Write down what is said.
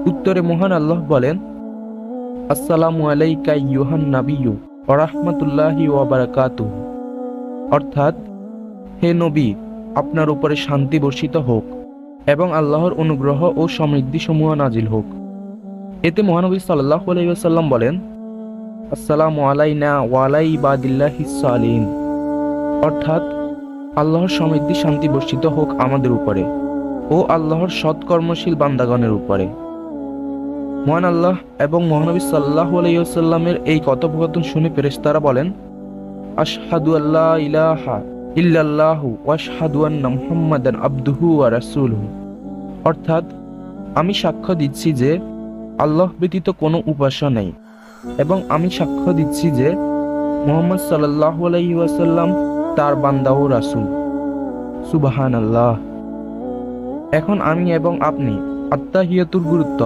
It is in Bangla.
উত্তরে মহান আল্লাহ বলেন, আসসালামু আলাইকা আইয়ুহান নাবিয়্যু ওয়া রাহমাতুল্লাহি ওয়া বারাকাতুহু। অর্থাৎ, হে নবী, আপনার উপরে শান্তি বর্ষিত হোক এবং আল্লাহর অনুগ্রহ ও সমৃদ্ধি সমূহ নাজিল হোক। এতে মহানবী সাল্লাল্লাহু আলাইহি ওয়াসাল্লাম বলেন, আসসালামু আলাইনা ওয়া আলা ইবাদিল্লাহিস সালিহিন। অর্থাৎ, আল্লাহর সমৃদ্ধি শান্তি বর্ষিত হোক আমাদের উপরে ও আল্লাহর সৎকর্মশীল বান্দাগণের উপরে। মহান আল্লাহ এবং মহানবী সাল্লাল্লাহু আলাইহি ওয়াসাল্লামের এই কথোপকথন শুনে ফেরেশতারা বলেন, আশহাদু আল্লা ইলাহা ইল্লাল্লাহু ওয়া আশহাদু আন্না মুহাম্মাদান আবদুহু ওয়া রাসূলুহু। অর্থাৎ, আমি সাক্ষ্য দিচ্ছি যে আল্লাহ ব্যতীত কোনো উপাস্য নেই এবং আমি সাক্ষ্য দিচ্ছি যে মুহাম্মদ সাল্লাল্লাহু আলাইহি ওয়াসাল্লাম তার বান্দা ও রাসূল। সুবহানাল্লাহ। এখন আমি এবং আপনি আত্তাহিয়াতুর গুরুত্ব